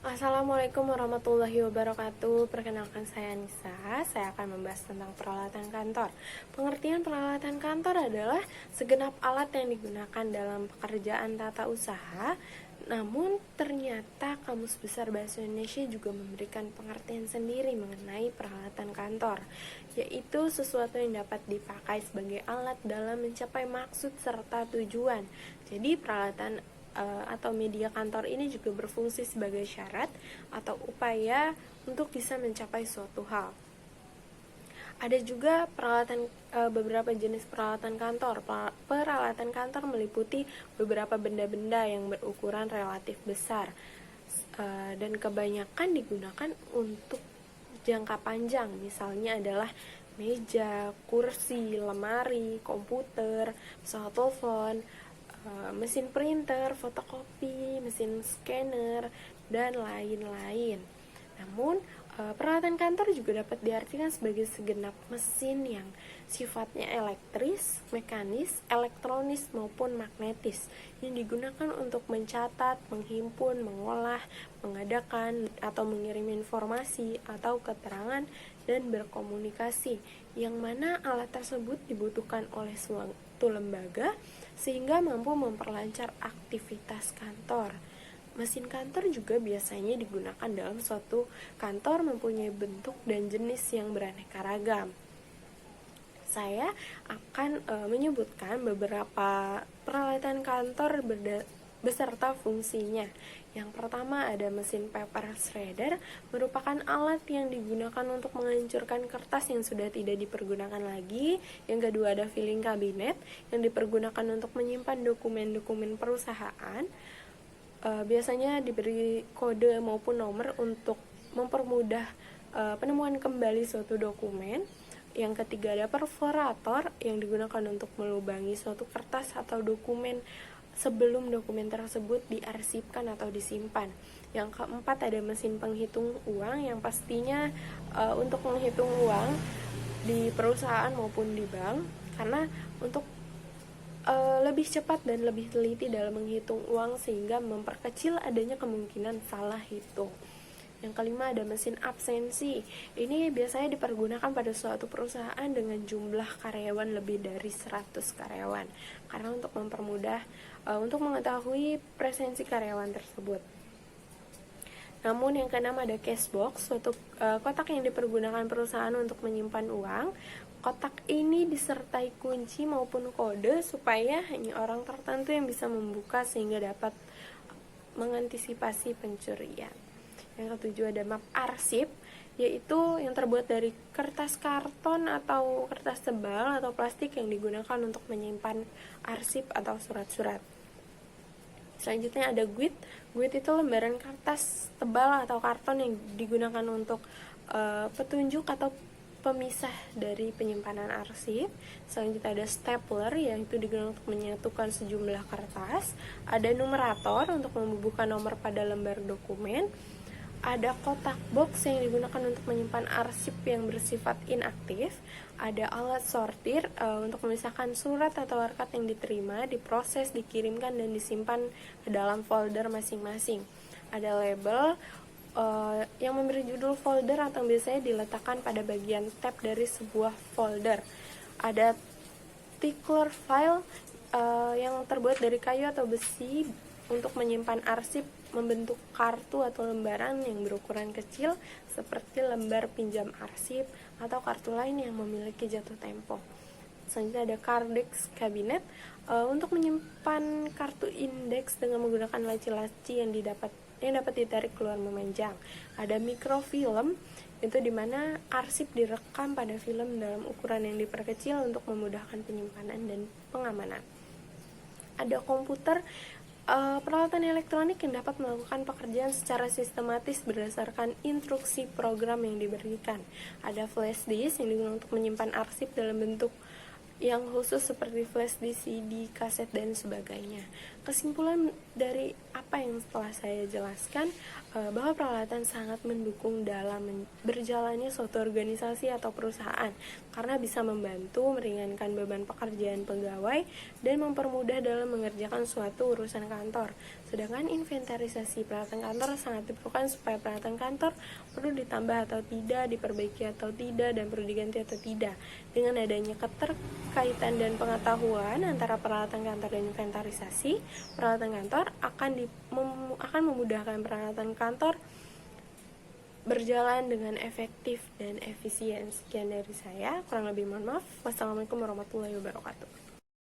Assalamualaikum warahmatullahi wabarakatuh. Perkenalkan saya Nisa. Saya akan membahas tentang peralatan kantor. Pengertian peralatan kantor adalah segenap alat yang digunakan dalam pekerjaan tata usaha. Namun ternyata Kamus Besar Bahasa Indonesia juga memberikan pengertian sendiri mengenai peralatan kantor, yaitu sesuatu yang dapat dipakai sebagai alat dalam mencapai maksud serta tujuan. Jadi peralatan atau media kantor ini juga berfungsi sebagai syarat atau upaya untuk bisa mencapai suatu hal. Ada juga beberapa jenis peralatan kantor. Peralatan kantor meliputi beberapa benda-benda yang berukuran relatif besar dan kebanyakan digunakan untuk jangka panjang. Misalnya adalah meja, kursi, lemari, komputer, pesawat telepon, mesin printer, fotokopi, mesin scanner, dan lain-lain. Namun, peralatan kantor juga dapat diartikan sebagai segenap mesin yang sifatnya elektris, mekanis, elektronis, maupun magnetis yang digunakan untuk mencatat, menghimpun, mengolah, mengadakan, atau mengirim informasi atau keterangan dan berkomunikasi, yang mana alat tersebut dibutuhkan oleh suatu lembaga sehingga mampu memperlancar aktivitas kantor. Mesin kantor juga biasanya digunakan dalam suatu kantor mempunyai bentuk dan jenis yang beraneka ragam. Saya akan menyebutkan beberapa peralatan kantor beserta fungsinya. Yang pertama ada mesin paper shredder, merupakan alat yang digunakan untuk menghancurkan kertas yang sudah tidak dipergunakan lagi. Yang kedua ada filing cabinet, yang dipergunakan untuk menyimpan dokumen-dokumen perusahaan. Biasanya diberi kode maupun nomor untuk mempermudah penemuan kembali suatu dokumen. Yang ketiga ada perforator, yang digunakan untuk melubangi suatu kertas atau dokumen sebelum dokumen tersebut diarsipkan atau disimpan. Yang keempat ada mesin penghitung uang, yang pastinya untuk menghitung uang di perusahaan maupun di bank, karena untuk lebih cepat dan lebih teliti dalam menghitung uang sehingga memperkecil adanya kemungkinan salah hitung. Yang kelima ada mesin absensi. Ini biasanya dipergunakan pada suatu perusahaan dengan jumlah karyawan lebih dari 100 karyawan, karena untuk mempermudah untuk mengetahui presensi karyawan tersebut. Namun yang keenam ada cash box, suatu kotak yang dipergunakan perusahaan untuk menyimpan uang. Kotak ini disertai kunci maupun kode supaya hanya orang tertentu yang bisa membuka sehingga dapat mengantisipasi pencurian. Yang ketujuh ada map arsip, yaitu yang terbuat dari kertas karton atau kertas tebal atau plastik yang digunakan untuk menyimpan arsip atau surat-surat. Selanjutnya ada guide. Guide itu lembaran kertas tebal atau karton yang digunakan untuk petunjuk atau pemisah dari penyimpanan arsip. Selanjutnya ada stapler, yaitu digunakan untuk menyatukan sejumlah kertas. Ada numerator untuk membubuhkan nomor pada lembar dokumen. Ada kotak box yang digunakan untuk menyimpan arsip yang bersifat inaktif. Ada alat sortir untuk memisahkan surat atau rekat yang diterima, diproses, dikirimkan, dan disimpan ke dalam folder masing-masing. Ada label yang memberi judul folder atau biasanya diletakkan pada bagian tab dari sebuah folder. Ada tickler file yang terbuat dari kayu atau besi untuk menyimpan arsip membentuk kartu atau lembaran yang berukuran kecil seperti lembar pinjam arsip atau kartu lain yang memiliki jatuh tempo. Selanjutnya ada Cardex cabinet untuk menyimpan kartu indeks dengan menggunakan laci-laci yang dapat ditarik keluar memanjang. Ada microfilm, itu dimana arsip direkam pada film dalam ukuran yang diperkecil untuk memudahkan penyimpanan dan pengamanan. Ada komputer, peralatan elektronik yang dapat melakukan pekerjaan secara sistematis berdasarkan instruksi program yang diberikan. Ada flash disk yang digunakan untuk menyimpan arsip dalam bentuk yang khusus seperti flash disk, CD, kaset, dan sebagainya. Kesimpulan dari apa yang telah saya jelaskan, bahwa peralatan sangat mendukung dalam berjalannya suatu organisasi atau perusahaan karena bisa membantu meringankan beban pekerjaan pegawai dan mempermudah dalam mengerjakan suatu urusan kantor. Sedangkan inventarisasi peralatan kantor sangat diperlukan supaya peralatan kantor perlu ditambah atau tidak, diperbaiki atau tidak, dan perlu diganti atau tidak. Dengan adanya keterkaitan dan pengetahuan antara peralatan kantor dan inventarisasi, peralatan kantor akan memudahkan peralatan kantor berjalan dengan efektif dan efisien. Sekian dari saya, kurang lebih mohon maaf. Wassalamualaikum warahmatullahi wabarakatuh.